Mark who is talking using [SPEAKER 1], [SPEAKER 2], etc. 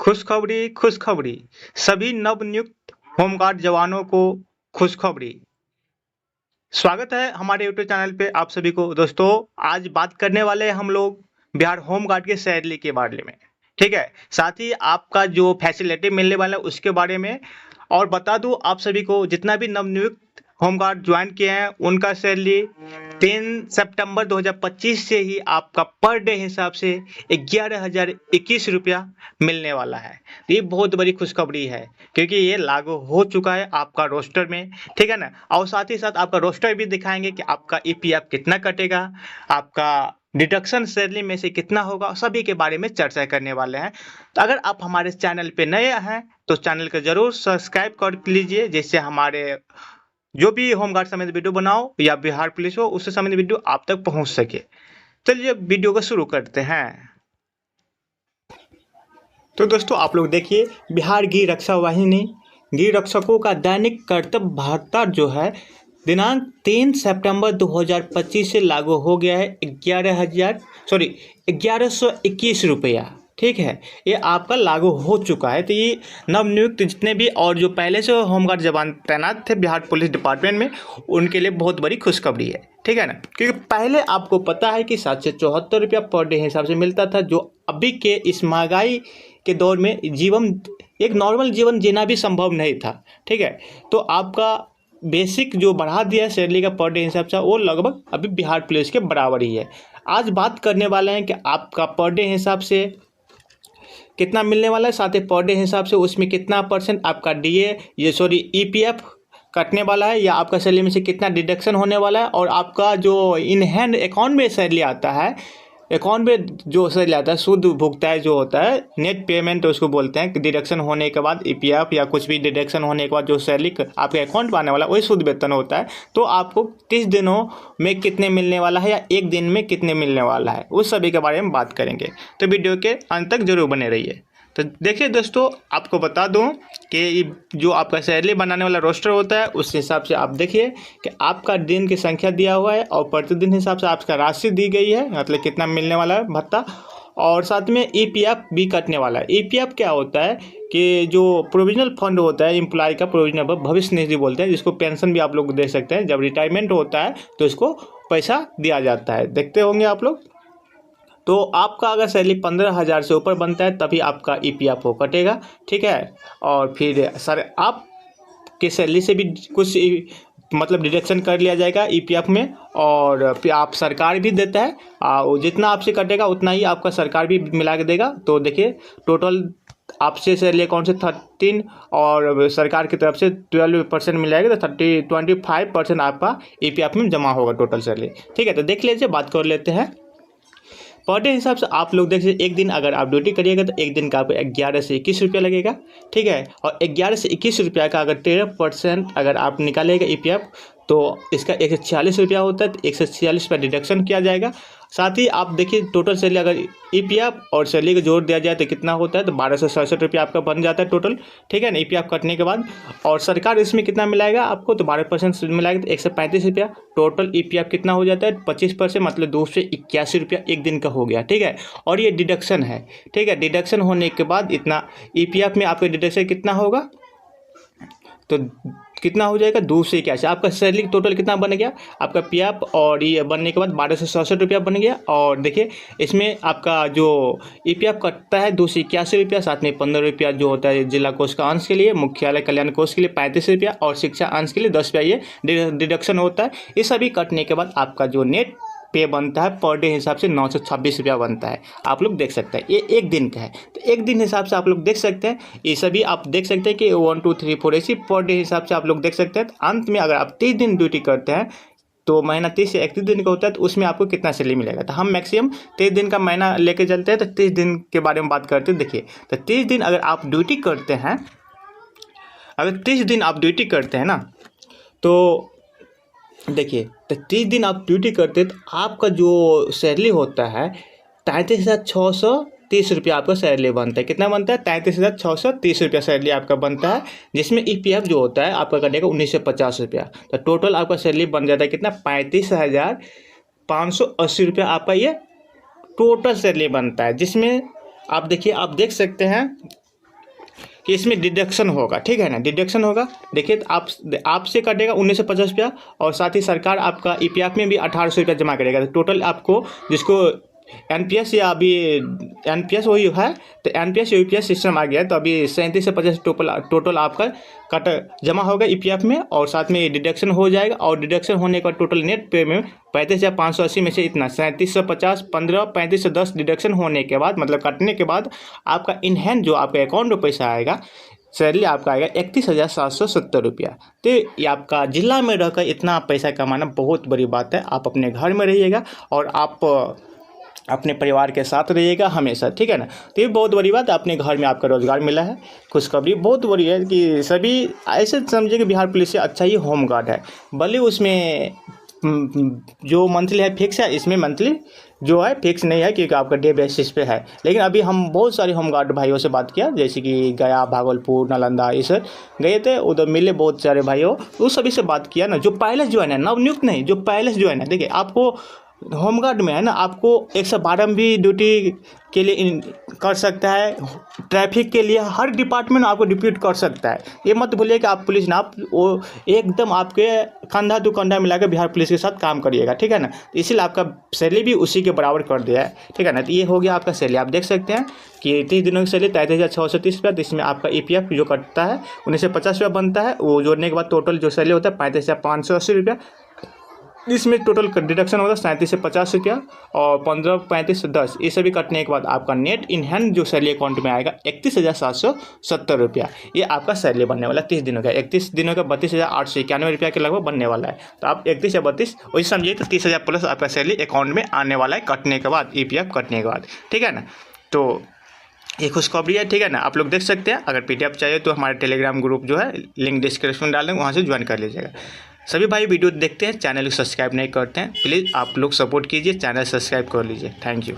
[SPEAKER 1] खुशखबरी खुशखबरी सभी नवनियुक्त होमगार्ड जवानों को खुशखबरी। स्वागत है हमारे यूट्यूब चैनल पे आप सभी को। दोस्तों, आज बात करने वाले हैं हम लोग बिहार होमगार्ड के सैलरी के बारे में। ठीक है, साथ ही आपका जो फैसिलिटी मिलने वाला है उसके बारे में। और बता दूं आप सभी को, जितना भी नवनियुक्त होमगार्ड ज्वाइन किए हैं उनका सैलरी 3 सितंबर 2025 से ही आपका पर डे हिसाब से 11,021 रुपया मिलने वाला है। तो ये बहुत बड़ी खुशखबरी है क्योंकि ये लागू हो चुका है आपका रोस्टर में। ठीक है ना। और साथ ही साथ आपका रोस्टर भी दिखाएंगे कि आपका ईपीएफ कितना कटेगा, आपका डिडक्शन सैलरी में से कितना होगा, सभी के बारे में चर्चा करने वाले हैं। तो अगर आप हमारे चैनल पे नए हैं तो चैनल को जरूर सब्सक्राइब कर लीजिए, जिससे हमारे जो भी होमगार्ड संबंधित वीडियो बनाओ या बिहार पुलिस हो उससे संबंधित वीडियो आप तक पहुंच सके। चलिए वीडियो को शुरू करते हैं। तो दोस्तों, आप लोग देखिए, बिहार गृह रक्षा वाहिनी गृह रक्षकों का दैनिक कर्तव्य भत्ता जो है दिनांक 3 सितंबर 2025 से लागू हो गया है 1121 रुपया। ठीक है, ये आपका लागू हो चुका है। तो ये नवनियुक्त जितने भी और जो पहले से होमगार्ड जवान तैनात थे बिहार पुलिस डिपार्टमेंट में, उनके लिए बहुत बड़ी खुशखबरी है। ठीक है ना, क्योंकि पहले आपको पता है कि 774 रुपया पर डे हिसाब से मिलता था, जो अभी के इस महंगाई के दौर में एक नॉर्मल जीवन जीना भी संभव नहीं था। ठीक है, तो आपका बेसिक जो बढ़ा दिया है सैलरी का पर डे हिसाब से, वो लगभग अभी बिहार पुलिस के बराबर ही है। आज बात करने वाले हैं कि आपका पर डे हिसाब से कितना मिलने वाला है, साथ ही पर डे हिसाब से उसमें कितना परसेंट आपका ईपीएफ कटने वाला है, या आपका सैलरी में से कितना डिडक्शन होने वाला है, और आपका जो इन हैंड अकाउंट में सैलरी आता है, अकाउंट में जो सैलरी आता है, शुद्ध भुगतान जो होता है, नेट पेमेंट उसको बोलते हैं कि डिडक्शन होने के बाद ईपीएफ या कुछ भी डिडक्शन होने के बाद जो सैलरी आपके अकाउंट में आने वाला है वही शुद्ध वेतन होता है। तो आपको 30 दिनों में कितने मिलने वाला है या एक दिन में कितने मिलने वाला है, उस सभी के बारे में बात करेंगे। तो वीडियो के अंत तक जरूर बने रहिए। तो देखिए दोस्तों, आपको बता दूं कि जो आपका सैलरी बनाने वाला रोस्टर होता है उस हिसाब से आप देखिए कि आपका दिन की संख्या दिया हुआ है और प्रतिदिन हिसाब से आपका राशि दी गई है, मतलब कितना मिलने वाला है भत्ता। और साथ में ईपीएफ भी कटने वाला है। ईपीएफ क्या होता है कि जो प्रोविजनल फंड होता है एम्प्लॉय का, प्रोविजनल भविष्य निधि बोलते हैं, जिसको पेंशन भी आप लोग दे सकते हैं। जब रिटायरमेंट होता है तो इसको पैसा दिया जाता है, देखते होंगे आप लोग। तो आपका अगर सैलरी 15,000 से ऊपर बनता है तभी आपका ईपीएफ वो कटेगा। ठीक है, और फिर सर आपके सैलरी से भी कुछ मतलब डिडक्शन कर लिया जाएगा ईपीएफ में, और फिर आप सरकार भी देता है, जितना आपसे कटेगा उतना ही आपका सरकार भी मिला के देगा। तो देखिए, टोटल आपसे सैलरी अकाउंट से 13 और सरकार की तरफ से 12% मिल जाएगा, तो 25% आपका ईपीएफ में जमा होगा टोटल सैलरी। ठीक है, तो देख लीजिए, बात कर लेते हैं। पर डे हिसाब से आप लोग देखिए, एक दिन अगर आप ड्यूटी करिएगा तो एक दिन का आपको 11 से 21 रुपया लगेगा। ठीक है, और 11 से 21 रुपया का अगर 13% अगर आप निकालेगा ईपीएफ तो इसका 146 रुपया होता है। तो 146 रुपया डिडक्शन किया जाएगा। साथ ही आप देखिए, टोटल सैलरी अगर ईपीएफ और सैलरी का जोड़ दिया जाए तो कितना होता है, तो 1267 रुपया आपका बन जाता है टोटल। ठीक है ना, ईपीएफ कटने के बाद। और सरकार इसमें कितना मिलाएगा आपको, तो 12% मिलाएगा, तो 135 रुपया। टोटल ईपीएफ कितना हो जाता है, 25%, मतलब 281 रुपया एक दिन का हो गया। ठीक है, और ये डिडक्शन है। ठीक है, डिडक्शन होने के बाद इतना ईपीएफ में आपका डिडक्शन कितना होगा, तो कितना हो जाएगा, 281। आपका सैलरी टोटल कितना बन गया, आपका पीएफ और ये बनने के बाद 1267 रुपया बन गया। और देखिए, इसमें आपका जो ईपीएफ कटता है 281 रुपया, साथ में 15 रुपया जो होता है जिला कोष का अंश के लिए, मुख्यालय कल्याण कोष के लिए 35 रुपया, और शिक्षा अंश के लिए 10 रुपया ये डिडक्शन होता है। ये सभी कटने के बाद आपका जो नेट पे बनता है पर डे हिसाब से 926 रुपया बनता है। आप लोग देख सकते हैं, ये एक दिन का है। तो एक दिन हिसाब से आप लोग देख सकते हैं, ये सभी आप देख सकते हैं कि 1 2 3 4 ऐसी पर डे हिसाब से आप लोग देख सकते हैं। तो अंत में अगर आप 30 दिन ड्यूटी करते हैं तो महीना 30 से 31 दिन का होता है, तो उसमें आपको कितना सैलरी मिलेगा। तो हम मैक्सिमम 30 दिन का महीना लेके चलते हैं। तो 30 दिन के बारे में बात करते हैं। देखिए, तो 30 दिन अगर आप ड्यूटी करते हैं, अगर 30 दिन आप ड्यूटी करते हैं ना, तो देखिए, तो 30 दिन आप ड्यूटी करते हैं तो आपका जो सैलरी होता है 33,630 रुपया आपका सैलरी बनता है। कितना बनता है, 33,630 रुपया सैलरी आपका बनता है, जिसमें ईपीएफ जो होता है आपका कटेगा 1950 रुपया। तो टोटल आपका सैलरी बन जाता है कितना, 35,580 रुपया आपका ये टोटल सैलरी बनता है। जिसमें आप देखिए, आप देख सकते हैं कि इसमें डिडक्शन होगा, ठीक है ना, डिडक्शन होगा। देखिए आपसे कटेगा 1950 रुपया और साथ ही सरकार आपका ईपीएफ में भी 1800 रुपया जमा करेगा। तो टोटल आपको जिसको एनपीएस या अभी एनपीएस वही है, तो एनपीएस यूपीएस सिस्टम आ गया है, तो अभी 37 से 50 टोटल आपका कट जमा होगा ईपीएफ में और साथ में डिडक्शन हो जाएगा। और डिडक्शन होने का टोटल नेट पे में 35,580 में से इतना 3750 15 3510 डिडक्शन होने के बाद, मतलब कटने के बाद आपका इन हैंड जो आपका अकाउंट में पैसा आएगा, सैलरी आपका आएगा 31,770 रुपया। तो ये आपका जिला में रहकर इतना पैसा कमाना बहुत बड़ी बात है। आप अपने घर में रहिएगा और आप अपने परिवार के साथ रहिएगा हमेशा, ठीक है ना। तो ये बहुत बड़ी बात है, अपने घर में आपका रोजगार मिला है। खुशखबरी बहुत बड़ी है कि सभी ऐसे समझे कि बिहार पुलिस से अच्छा ही होमगार्ड है। भले उसमें जो मंथली है फिक्स है, इसमें मंथली जो है फिक्स नहीं है क्योंकि आपका डे बेसिस पे है। लेकिन अभी हम बहुत सारे होमगार्ड भाइयों से बात किया, जैसे कि गया, भागलपुर, नालंदा, ये सब गए थे, उधर मिले बहुत सारे भाइयों, उस सभी से बात किया ना। जो पहले ज्वाइन है, नवनियुक्त नहीं, जो पहले ज्वाइन है, देखिए आपको होमगार्ड में है ना, आपको 112 में भी ड्यूटी के लिए कर सकता है, ट्रैफिक के लिए हर डिपार्टमेंट आपको डिप्यूट कर सकता है। ये मत भूलिए कि आप पुलिस ना, आप वो एकदम आपके कंधा टू कंधा मिलाकर बिहार पुलिस के साथ काम करिएगा, ठीक है ना। इसलिए आपका सैलरी भी उसी के बराबर कर दिया है, ठीक है ना। तो ये हो गया आपका सैलरी। आप देख सकते हैं कि 30 दिनों की सैलरी 33,630 रुपया। तो इसमें आपका ईपीएफ जो कटता है 1950 रुपया बनता है, वो जोड़ने के बाद टोटल जो सैलरी होता है 35,580 रुपया। इसमें टोटल डिडक्शन होगा 37 से 50 रुपया और 15 35 10, ये सभी कटने के बाद आपका नेट इन हैंड जो सैलरी अकाउंट में आएगा 31,770 रुपया। ये आपका सैलरी बनने वाला 30 दिनों का। 31 दिनों का 32,891 रुपया के लगभग बनने वाला है। तो आप 31 या 32 वही समझिए, तो 30,000 प्लस आपका सैलरी अकाउंट में आने वाला है कटने के बाद, ईपीएफ कटने के बाद, ठीक है ना। तो ये खुशखबरी है, ठीक है ना। आप लोग देख सकते हैं। अगर पीडीएफ चाहिए तो हमारे टेलीग्राम ग्रुप जो है लिंक डिस्क्रिप्शन में डाल देंगे, वहाँ से ज्वाइन कर लीजिएगा। सभी भाई वीडियो देखते हैं, चैनल को सब्सक्राइब नहीं करते हैं, प्लीज़ आप लोग सपोर्ट कीजिए, चैनल सब्सक्राइब कर लीजिए। Thank you.